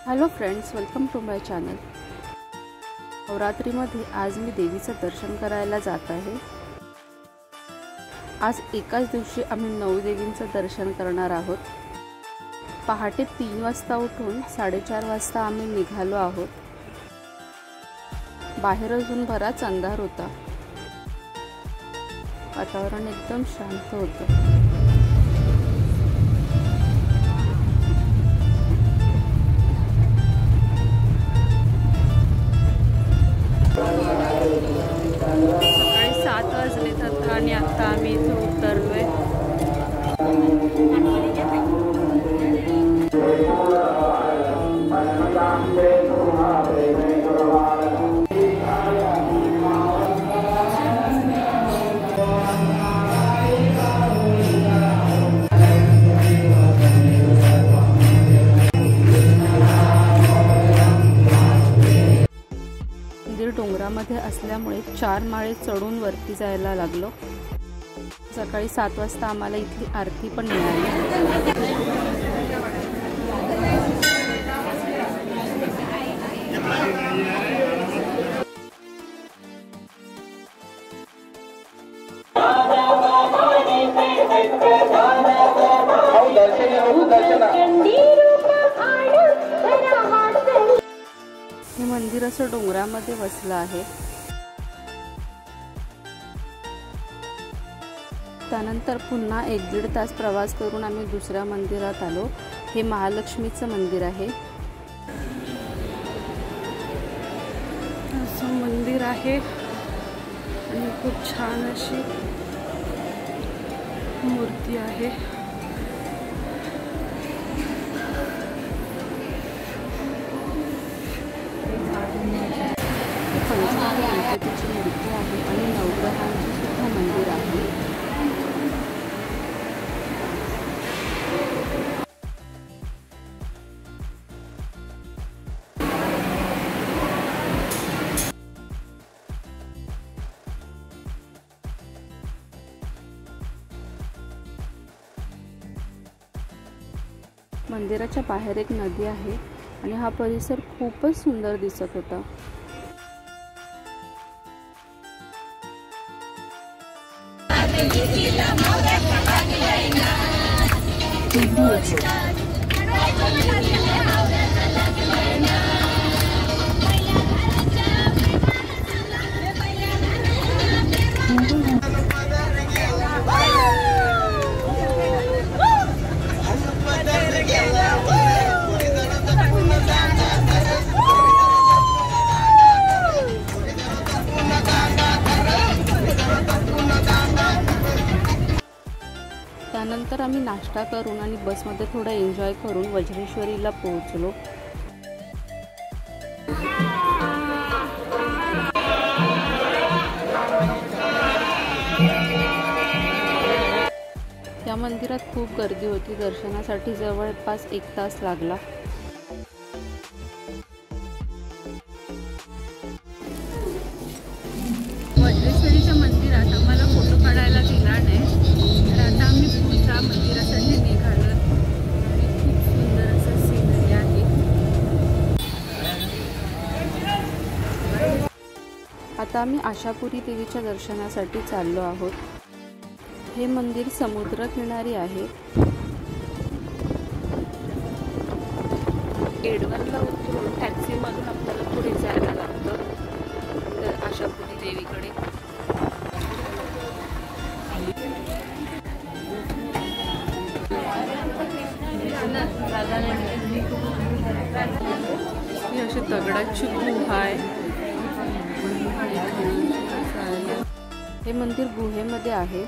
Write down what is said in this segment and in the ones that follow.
Hello friends, welcome to my channel. नवरात्रीमध्ये आज मी देवीचं दर्शन करायला जात आहे। आज एकाच दिवशी आम्ही 9 देवींचं दर्शन करणार आहोत। पहाटे 3 वाजता उठून 4:30 वाजता आम्ही निघालो आहोत। बाहेर अजून बराच अंधार होता, वातावरण एकदम शांत होतं। सकाळी 7 वाजले आणि आता आम्ही इथे उतरलोय। मंदिर डोंगरामध्ये असल्यामुळे 4 माळे चढून वरती जायला लागलो। सकाळी 7 वाजता आम्हाला इथली आरती पण मिळाली। हे मंदिर असं डोंगरामध्ये वसलं आहे। त्यानंतर पुन्हा 1-1.5 तास प्रवास करून आम्ही दुसऱ्या मंदिरात आलो। हे महालक्ष्मीचं मंदिर आहे। असं मंदिर आहे आणि खूप छान अशी मूर्ती आहे। गणपतीची मूर्ती आहे आणि नवग्रहांचे सुद्धा मंदिर आहे। मंदिराच्या बाहेर एक नदी आहे आणि हा परिसर खूपच सुंदर दिसत होता। त्यानंतर आम्ही नाश्ता करून आणि बसमध्ये थोडा एन्जॉय करून वज्रेश्वरीला पोहोचलो। या मंदिरात खूप गर्दी होती। दर्शनासाठी जवळपास 1 तास लागला। वज्रेश्वरीच्या मंदिरात आम्हाला फोटो काढायला दिला नाही, तर आता आम्ही पुढच्या मंदिरासाठी निघालो आणि खूप सुंदर असं सीनरी आहे। आता आम्ही आशापुरी देवीच्या दर्शनासाठी चाललो आहोत। हे मंदिर समुद्रकिनारी आहे। एडवनला उतरून टॅक्सीमधून आपल्याला पुढे जायला लागतं तर आशापुरी देवीकडे। ही अशी दगडाची गुहा आहे। हे मंदिर गुहेमध्ये आहे।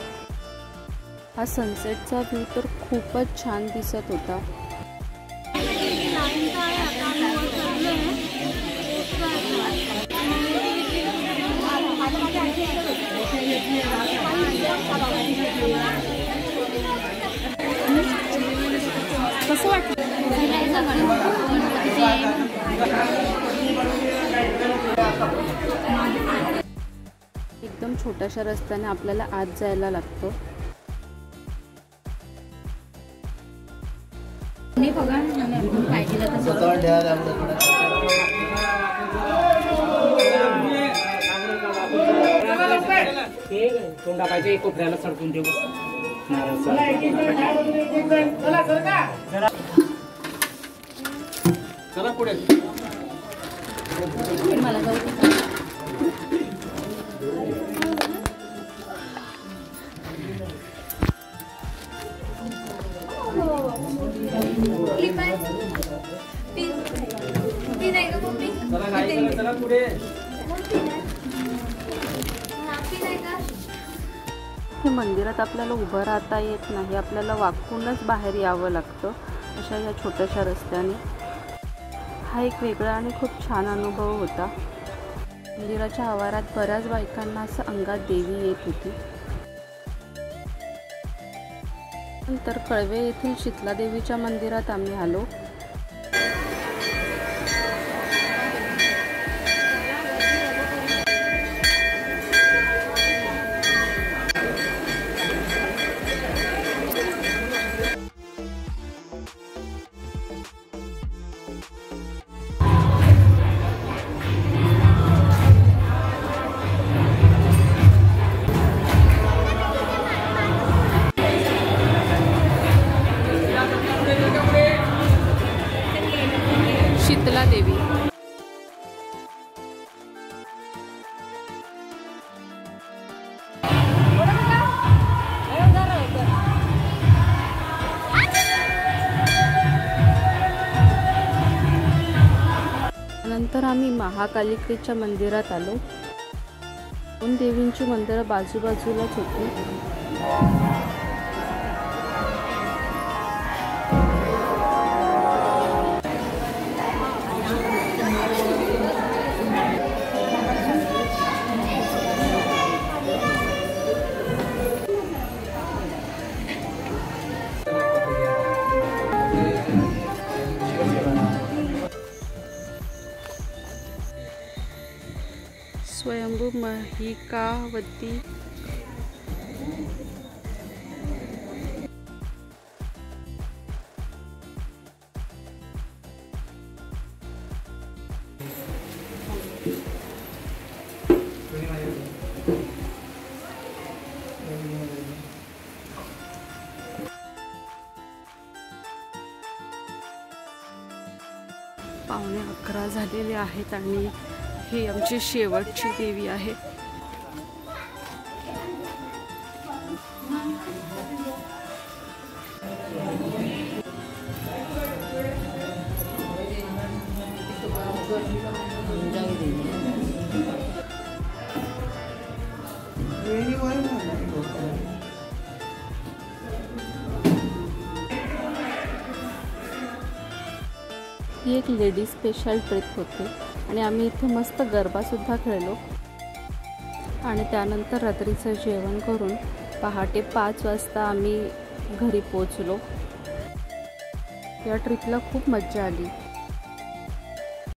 हा सनसेटचा व्ह्यू तर खूपच छान दिसत होता। कसं वाटतं? एकदम छोट्याशा रस्त्याने आपल्याला आत जायला लागतं। नाही बघा, पाहिजे तोंडा पाहिजे कोपऱ्याला सडकून देऊ चला पुढे मला चला पुढे हे मंदिरात आपल्याला उभं राहता येत नाही, आपल्याला वाकूनच बाहेर यावं लागतं अशा या छोट्याशा रस्त्याने. हा एक वेगळा आणि खूप छान अनुभव होता. मंदिराच्या आवारात बऱ्याच बायकांना असं अंगात देवी येत होती. नंतर कळवे येथील शीतला देवीच्या मंदिरात आम्ही आलो. शीतला देवी नंतर आम्ही महाकालिकेच्या मंदिरात आलो. दोन देवींची मंदिरं बाजूबाजूलाच होती. स्वयंभू महिकावती पावणे 11 झालेले आहेत आणि ही आमची शेवटची देवी आहे. ही एक लेडीज स्पेशल ट्रिप होती आणि आम्ही इथे मस्त गरबासुद्धा खेळलो आणि त्यानंतर रात्रीचं जेवण करून पहाटे 5 वाजता आम्ही घरी पोचलो. या ट्रिपला खूप मजा आली.